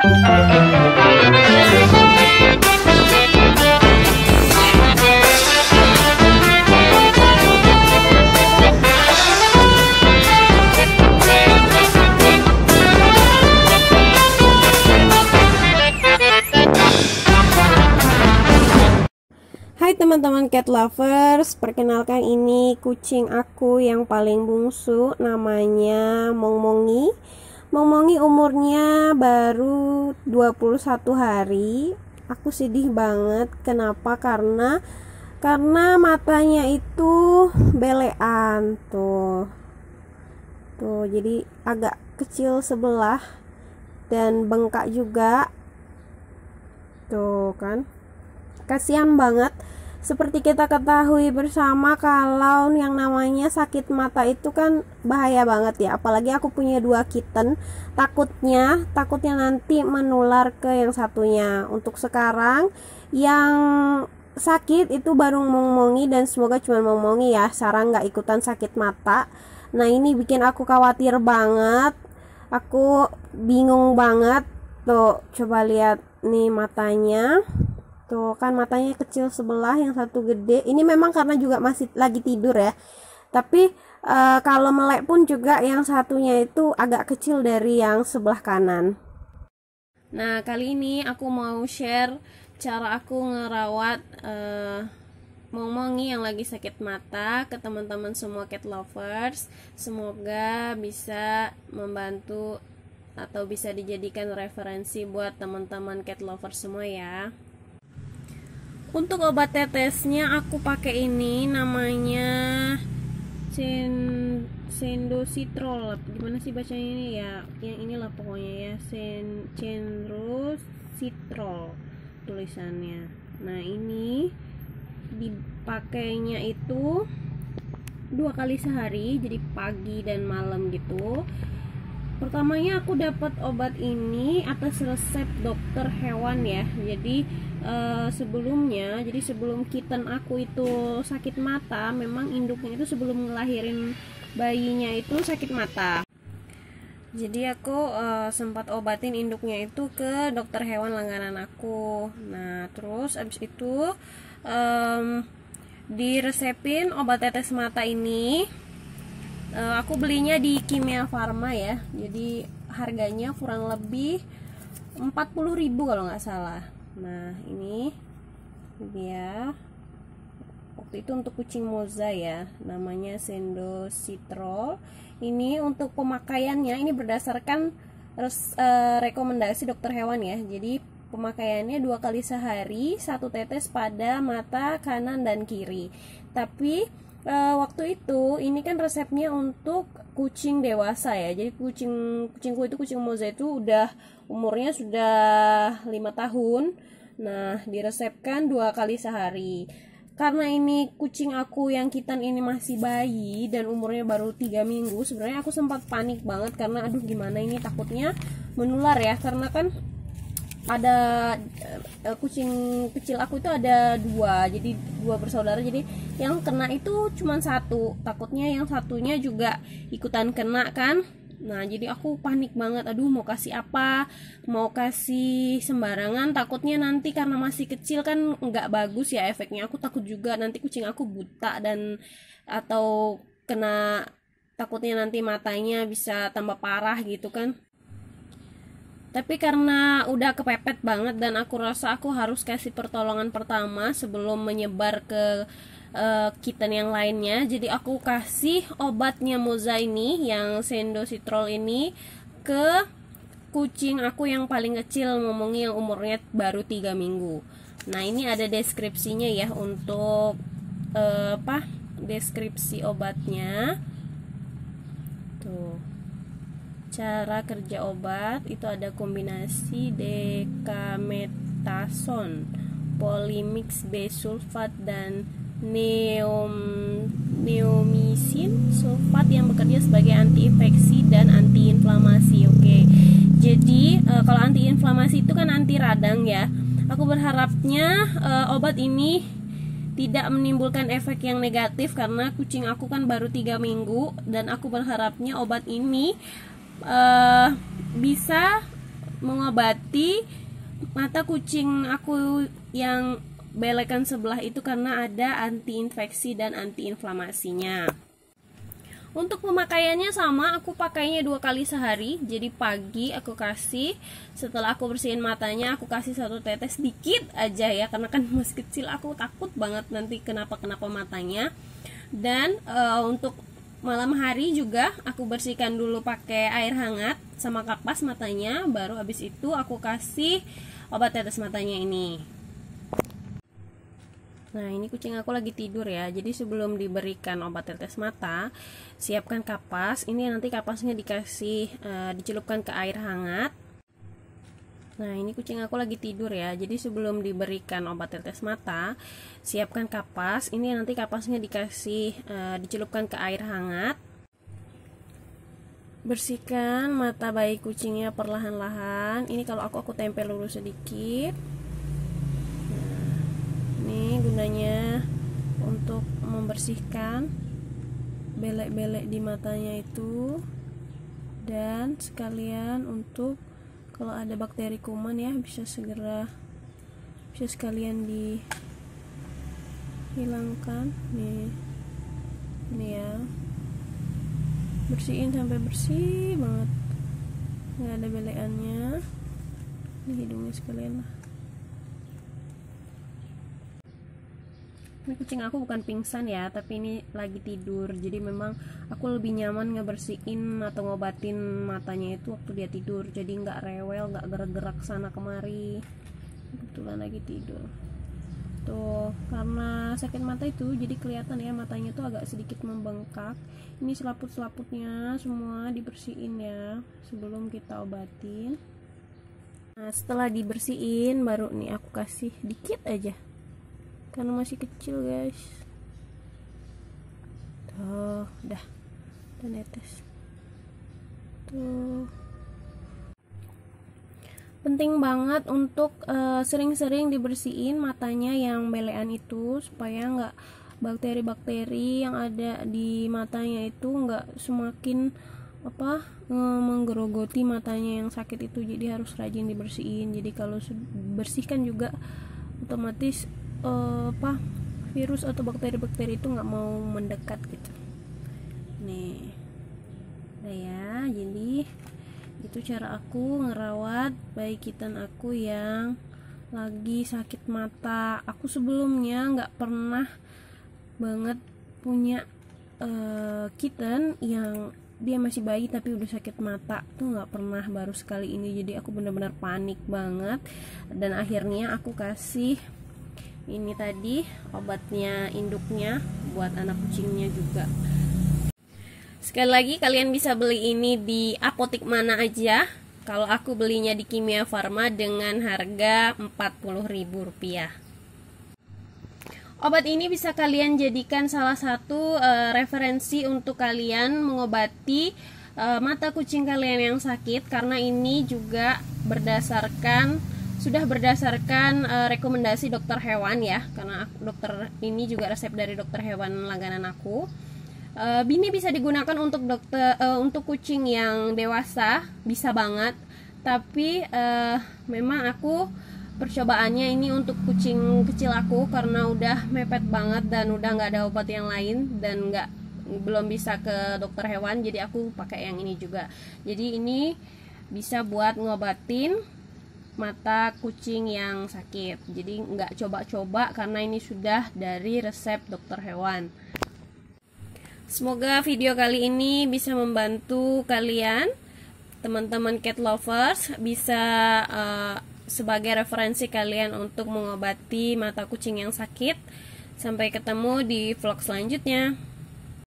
Hai teman-teman cat lovers, perkenalkan ini kucing aku yang paling bungsu, namanya Mongmongi. Mongmongi umurnya baru 21 hari. Aku sedih banget, kenapa? Karena matanya itu belean tuh. Tuh, jadi agak kecil sebelah dan bengkak juga. Tuh kan. Kasihan banget. Seperti kita ketahui bersama, kalau yang namanya sakit mata itu kan bahaya banget ya. Apalagi aku punya 2 kitten, takutnya nanti menular ke yang satunya. Untuk sekarang yang sakit itu baru Mongmongi, dan semoga cuma Mongmongi ya, Sarah nggak ikutan sakit mata. Nah ini bikin aku khawatir banget, aku bingung banget. Tuh coba lihat nih matanya. Tuh kan matanya kecil sebelah, yang satu gede. Ini memang karena juga masih lagi tidur ya. Tapi kalau melek pun juga yang satunya itu agak kecil dari yang sebelah kanan. Nah kali ini aku mau share cara aku ngerawat Mongmongi yang lagi sakit mata ke teman-teman semua cat lovers. Semoga bisa membantu atau bisa dijadikan referensi buat teman-teman cat lovers semua ya. Untuk obat tetesnya aku pakai ini, namanya Sendositrol. Gimana sih bacanya ini ya? Yang inilah pokoknya ya, Sendositrol tulisannya. Nah ini dipakainya itu 2 kali sehari, jadi pagi dan malam gitu. Pertamanya aku dapat obat ini atas resep dokter hewan ya. Jadi sebelum kitten aku itu sakit mata, memang induknya itu sebelum ngelahirin bayinya itu sakit mata. Jadi aku sempat obatin induknya itu ke dokter hewan langganan aku. Nah terus abis itu diresepin obat tetes mata ini. Aku belinya di Kimia Farma ya. Jadi harganya kurang lebih 40.000 kalau nggak salah. Nah ini dia. Waktu itu untuk kucing Moza ya, namanya Sendositrol. Ini untuk pemakaiannya ini berdasarkan rekomendasi dokter hewan ya. Jadi pemakaiannya 2 kali sehari, 1 tetes pada mata kanan dan kiri. Tapi waktu itu ini kan resepnya untuk kucing dewasa ya. Jadi kucingku itu, kucing Moza itu udah umurnya sudah 5 tahun. Nah diresepkan 2 kali sehari. Karena ini kucing aku yang kitten ini masih bayi dan umurnya baru 3 minggu, sebenarnya aku sempat panik banget karena aduh gimana ini, takutnya menular ya. Karena kan ada kucing kecil aku itu ada 2, jadi 2 bersaudara. Jadi yang kena itu cuma 1, takutnya yang satunya juga ikutan kena kan. Nah jadi aku panik banget, aduh mau kasih apa, mau kasih sembarangan, takutnya nanti karena masih kecil kan nggak bagus ya efeknya. Aku takut juga nanti kucing aku buta dan atau kena, takutnya nanti matanya bisa tambah parah gitu kan. Tapi karena udah kepepet banget dan aku rasa aku harus kasih pertolongan pertama sebelum menyebar ke kitten yang lainnya, jadi aku kasih obatnya Moza ini yang Sendositrol ini ke kucing aku yang paling kecil, Mongmongi, yang umurnya baru 3 minggu. Nah ini ada deskripsinya ya untuk deskripsi obatnya. Tuh, cara kerja obat itu ada kombinasi dekametason, polimix B-sulfat dan neomycin sulfat yang bekerja sebagai antiinfeksi dan antiinflamasi. Oke. Jadi kalau antiinflamasi itu kan anti radang ya. Aku berharapnya obat ini tidak menimbulkan efek yang negatif karena kucing aku kan baru 3 minggu, dan aku berharapnya obat ini bisa mengobati mata kucing aku yang belekan sebelah itu karena ada anti infeksi dan anti inflamasinya. Untuk pemakaiannya sama, aku pakainya 2 kali sehari. Jadi pagi aku kasih, setelah aku bersihin matanya aku kasih 1 tetes dikit aja ya, karena kan masih kecil, aku takut banget nanti kenapa matanya. Dan untuk malam hari juga aku bersihkan dulu pakai air hangat sama kapas matanya, baru habis itu aku kasih obat tetes matanya ini. Nah, ini kucing aku lagi tidur ya. Jadi sebelum diberikan obat tetes mata, siapkan kapas. Ini nanti kapasnya dikasih dicelupkan ke air hangat. Nah, ini kucing aku lagi tidur ya. Jadi sebelum diberikan obat tetes mata, siapkan kapas. Ini nanti kapasnya dikasih dicelupkan ke air hangat. Bersihkan mata bayi kucingnya perlahan-lahan. Ini kalau aku tempel dulu sedikit. Ini gunanya untuk membersihkan belek-belek di matanya itu, dan sekalian untuk kalau ada bakteri kuman ya bisa sekalian dihilangkan. Nih ya, bersihin sampai bersih banget, nggak ada belekannya. Ini hidungnya sekalian lah. Ini kucing aku bukan pingsan ya, tapi ini lagi tidur. Jadi memang aku lebih nyaman ngebersihin atau ngobatin matanya itu waktu dia tidur. Jadi nggak rewel, nggak gerak-gerak sana kemari. Kebetulan lagi tidur. Tuh, karena sakit mata itu jadi kelihatan ya matanya tuh agak sedikit membengkak. Ini selaput-selaputnya semua dibersihin ya sebelum kita obatin. Nah, setelah dibersihin baru nih aku kasih dikit aja, karena masih kecil guys. Tuh, udah netes. Tuh, penting banget untuk sering-sering dibersihin matanya yang belean itu, supaya nggak bakteri-bakteri yang ada di matanya itu nggak semakin menggerogoti matanya yang sakit itu. Jadi harus rajin dibersihin. Jadi kalau bersihkan juga otomatis virus atau bakteri-bakteri itu nggak mau mendekat gitu. Nih, nah ya, jadi itu cara aku ngerawat bayi kitten aku yang lagi sakit mata. Aku sebelumnya nggak pernah banget punya kitten yang dia masih bayi tapi udah sakit mata tuh, nggak pernah, baru sekali ini. Jadi aku benar-benar panik banget, dan akhirnya aku kasih ini tadi obatnya induknya buat anak kucingnya juga. Sekali lagi, kalian bisa beli ini di apotik mana aja. Kalau aku belinya di Kimia Farma dengan harga Rp40.000. Obat ini bisa kalian jadikan salah satu referensi untuk kalian mengobati mata kucing kalian yang sakit, karena ini juga sudah berdasarkan rekomendasi dokter hewan ya, karena dokter ini juga resep dari dokter hewan langganan aku. Ini bisa digunakan untuk kucing yang dewasa, bisa banget. Tapi memang aku percobaannya ini untuk kucing kecil aku karena udah mepet banget dan udah nggak ada obat yang lain dan belum bisa ke dokter hewan, jadi aku pakai yang ini juga. Jadi ini bisa buat ngobatin mata kucing yang sakit. Jadi nggak coba-coba karena ini sudah dari resep dokter hewan. Semoga video kali ini bisa membantu kalian, teman-teman cat lovers, bisa sebagai referensi kalian untuk mengobati mata kucing yang sakit. Sampai ketemu di vlog selanjutnya.